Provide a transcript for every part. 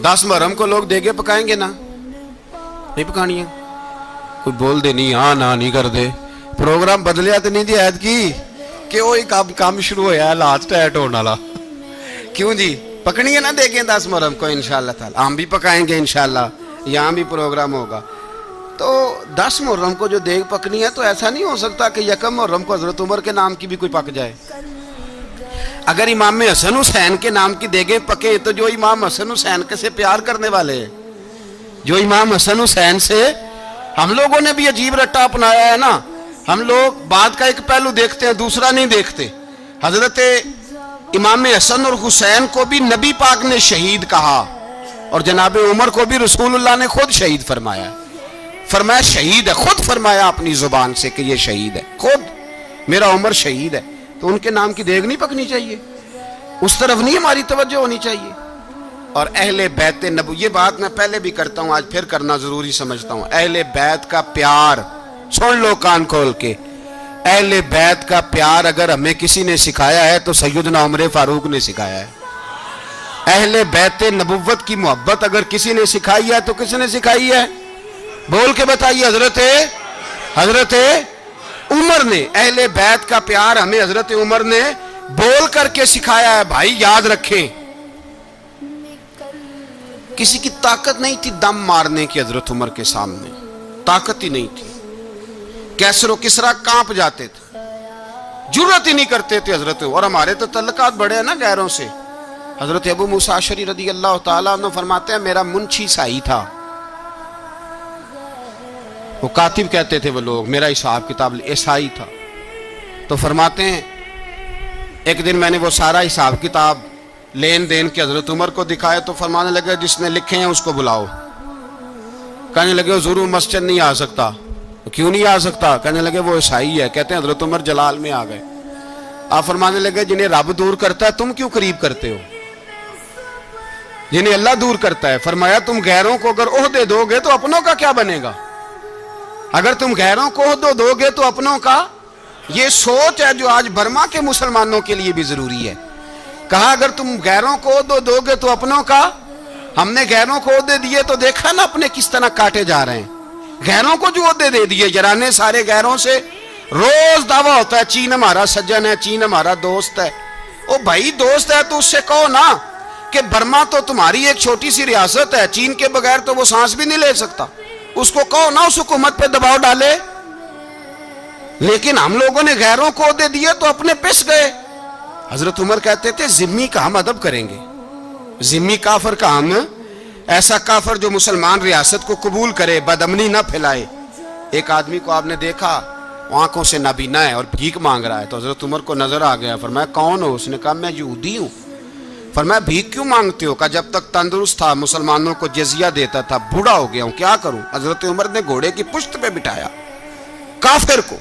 10 मुहर्रम को लोग देगे पकाएंगे ना, नहीं पकानी है? कोई बोल दे नहीं, हाँ ना नहीं कर दे। प्रोग्राम बदलिया तो नहीं दी ऐद की कि वो ही काम शुरू होया लास्ट टाइट होने वाला। क्यों जी, पकनी है ना देगे 10 मुहर्रम को इंशाअल्लाह ताला। हम भी पकाएंगे इंशाअल्लाह, यहाँ भी प्रोग्राम होगा। तो 10 मुहर्रम को जो देग पकनी है, तो ऐसा नहीं हो सकता कि यकम मुहर्रम को हजरत उमर के नाम की भी कोई पक जाए। अगर इमाम हसन हुसैन के नाम की देगे पके तो जो इमाम हसन हुसैन के से प्यार करने वाले हैं, जो इमाम हसन हुसैन से, हम लोगों ने भी अजीब रट्टा अपनाया है ना। हम लोग बात का एक पहलू देखते हैं, दूसरा नहीं देखते। हजरत इमाम हसन और हुसैन को भी नबी पाक ने शहीद कहा, और जनाब उमर को भी रसूलुल्लाह ने खुद शहीद फरमाया। फरमाया शहीद है, खुद फरमाया अपनी जुबान से कि ये शहीद है, खुद मेरा उमर शहीद है। तो उनके नाम की देग नहीं पकनी चाहिए, उस तरफ नहीं हमारी तवज्जो होनी चाहिए। और अहले बैत नबू, ये बात मैं पहले भी करता हूं, आज फिर करना जरूरी समझता हूं। अहले बैत का प्यार, सुन लो कान खोल के, अहले बैत का प्यार अगर हमें किसी ने सिखाया है तो सैयदना उमर फारूक ने सिखाया है। अहले बैत नबुव्वत की मोहब्बत अगर किसी ने सिखाई है तो किसने सिखाई है? बोल के बताइए, हजरत उमर ने। अहले बैत का प्यार हमें हजरत उमर ने बोल करके सिखाया है। भाई याद रखें, किसी की ताकत नहीं थी दम मारने की हजरत उमर के सामने, ताकत ही नहीं थी। कैसरो किसरा कांप जाते थे, जुर्रत ही नहीं करते थे हजरत। और हमारे तो तल्लकात बड़े हैं ना गैरों से। हजरत अबू मूसा अशअरी रदी अल्लाह ताला अन्हु फरमाते हैं, मेरा मुंशी साई था, वो कातिब कहते थे वो लोग, मेरा हिसाब किताब ईसाई था। तो फरमाते हैं एक दिन मैंने वो सारा हिसाब किताब लेन देन के हजरत उमर को दिखाया, तो फरमाने लगे जिसने लिखे हैं उसको बुलाओ। कहने लगे हुजूर मस्जिद नहीं आ सकता। तो क्यों नहीं आ सकता? कहने लगे वो ईसाई है। कहते हैं हजरत उमर जलाल में आ गए। आप फरमाने लगे जिन्हें रब दूर करता है तुम क्यों करीब करते हो? जिन्हें अल्लाह दूर करता है। फरमाया तुम गैरों को अगर ओहदे दोगे तो अपनों का क्या बनेगा? अगर तुम गैरों को ओहदे दोगे तो अपनों का। ये सोच है जो आज बर्मा के मुसलमानों के लिए भी जरूरी है। कहा अगर तुम गैरों को ओहदे दोगे तो अपनों का। हमने गैरों को ओहदे दिए तो देखा ना अपने किस तरह काटे जा रहे हैं। गैरों को जो ओहदे दे दिए जराने सारे गैरों से, रोज दावा होता है चीन हमारा सज्जन है, चीन हमारा दोस्त है। ओ भाई दोस्त है तो उससे कहो ना कि बर्मा तो तुम्हारी एक छोटी सी रियासत है, चीन के बगैर तो वो सांस भी नहीं ले सकता। उसको कहो ना उस हुकूमत पे दबाव डाले। लेकिन हम लोगों ने गैरों को ओहदे दिए तो अपने पिस गए। हजरत उमर कहते थे जिम्मी का हम अदब करेंगे, जिम्मी काफर का हम, ऐसा काफर जो मुसलमान रियासत को कबूल करे, बदअमनी ना फैलाए। एक आदमी को आपने देखा आंखों से नाबीना है और भीख मांग रहा है, तो हजरत उमर को नजर आ गया। फरमाया कौन हो? उसने कहा मैं यहूदी हूं। फरमाया भीख क्यों मांगते हो? कहा जब तक तंदुरुस्त था मुसलमानों को जजिया देता था, बूढ़ा हो गया हूं क्या करूं? हजरत उमर ने घोड़े की पुश्त पे बिठाया, काफिर को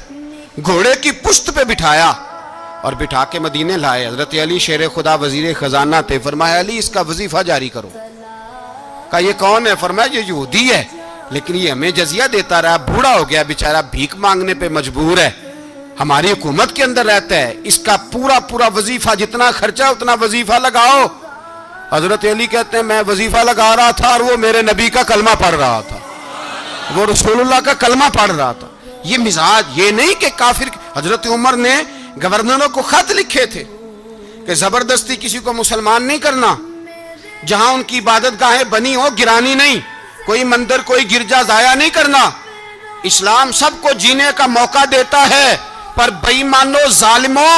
घोड़े की पुश्त पे बिठाया और बिठा के मदीने लाए। हजरत अली शेर खुदा वजीर खजाना थे। फरमाया अली इसका वजीफा जारी करो। कहा ये कौन है? फरमाया ये यहूदी है, लेकिन ये हमें जजिया देता रहा, बूढ़ा हो गया बेचारा, भीख मांगने पे मजबूर है, हमारी हुकूमत के अंदर रहता है, इसका पूरा पूरा वजीफा जितना खर्चा उतना वजीफा लगाओ। हजरत अली कहते हैं मैं वजीफा लगा रहा था और वो मेरे नबी का कलमा पढ़ रहा था, वो रसूलुल्लाह का कलमा पढ़ रहा था। ये मिजाज, ये नहीं कि काफिर। हजरत उमर ने गवर्नरों को खत लिखे थे कि जबरदस्ती किसी को मुसलमान नहीं करना, जहां उनकी इबादत गाहें बनी हो गिरानी नहीं, कोई मंदिर कोई गिरजा जाया नहीं करना। इस्लाम सबको जीने का मौका देता है, पर बेईमानो जालिमो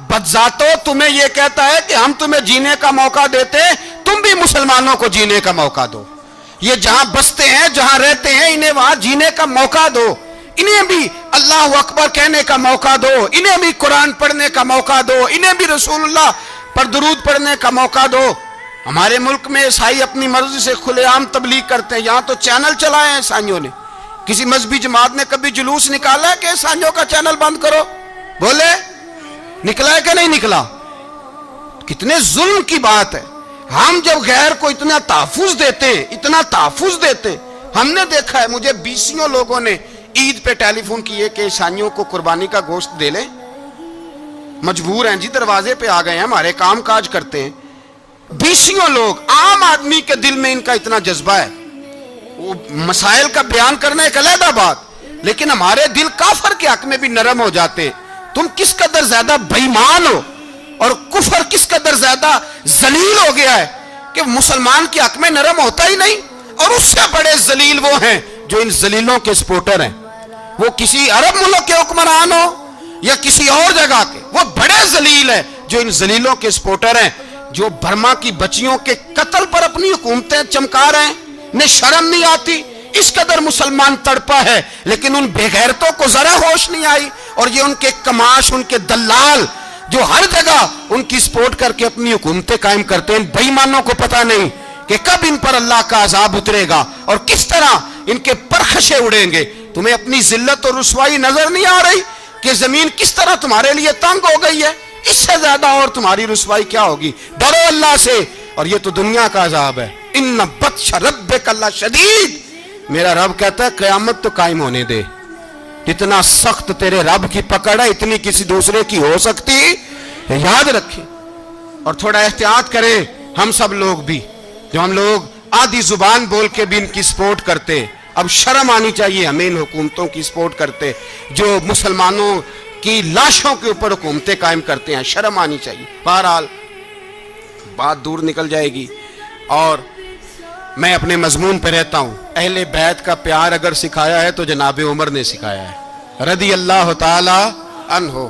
बदजातो तुम्हें यह कहता है कि हम तुम्हें जीने का मौका देते, तुम भी मुसलमानों को जीने का मौका दो। ये जहां बसते हैं जहां रहते हैं इन्हें वहां जीने का मौका दो, इन्हें भी अल्लाह अकबर कहने का मौका दो, इन्हें भी कुरान पढ़ने का मौका दो, इन्हें भी रसूलुल्लाह पर दुरूद पढ़ने का मौका दो। हमारे मुल्क में ईसाई अपनी मर्जी से खुलेआम तबलीग करते हैं। यहां तो चैनल चलाए हैं ईसाइयों ने। किसी मजहबी जमात ने कभी जुलूस निकाला है कि ईसाइयों का चैनल बंद करो? बोले निकला है कि नहीं निकला? कितने जुल्म की बात है। हम जब गैर को इतना तहफुज देते, इतना तहफुज देते, हमने देखा है, मुझे 20 लोगों ने ईद पे टेलीफोन किए कि ईसाइयों को कुर्बानी का गोश्त दे लें, मजबूर हैं जी, दरवाजे पे आ गए हैं, हमारे काम काज करते हैं। बीसियों लोग, आम आदमी के दिल में इनका इतना जज्बा है, वो मसाइल का बयान करना एक अलग बात, लेकिन हमारे दिल काफर के हक में भी नरम हो जाते। तुम किस कदर ज्यादा बेईमान हो और कुफर किस कदर ज्यादा जलील हो गया है कि मुसलमान के हक में नरम होता ही नहीं। और उससे बड़े जलील वो हैं जो इन जलीलों के सपोर्टर हैं, वो किसी अरब मुल्क के हुक्मरान हो या किसी और जगह के, वो बड़े जलील है जो इन जलीलों के सपोर्टर हैं, जो बर्मा की बच्चियों के कत्ल पर अपनी हुकूमतें चमका रहे हैं। इन्हें शर्म नहीं आती, इस कदर मुसलमान तड़पा है, लेकिन उन बेगैरतों को जरा होश नहीं आई। और ये उनके कमाश, उनके दलाल जो हर जगह उनकी सपोर्ट करके अपनी हुकूमतें कायम करते हैं, बेईमानों को पता नहीं कि कब इन पर अल्लाह का अजाब उतरेगा और किस तरह इनके परखशे उड़ेंगे। तुम्हें अपनी जिल्लत और रुसवाई नजर नहीं आ रही कि जमीन किस तरह तुम्हारे लिए तंग हो गई है? इससे ज्यादा और तुम्हारी रुसवाई क्या होगी? डरो अल्लाह से, और ये तो दुनिया का अजाब है। इन्ना बत्श रब्बिक लशदीद, मेरा रब कहता है क़यामत तो कायम होने दे। इतना सख्त तेरे रब की पकड़ है, इतनी किसी दूसरे की हो सकती? याद रखें और थोड़ा एहतियात करें हम सब लोग भी, जो हम लोग आधी जुबान बोल के भी इनकी सपोर्ट करते। अब शर्म आनी चाहिए हमें इन हुकूमतों की सपोर्ट करते जो मुसलमानों की लाशों के ऊपर हुकूमतें कायम करते हैं। शर्म आनी चाहिए। बहरहाल बात दूर निकल जाएगी और मैं अपने मजमून पे रहता हूं। अहले बैत का प्यार अगर सिखाया है तो जनाब उमर ने सिखाया है, रदी अल्लाह ताला अन्हो।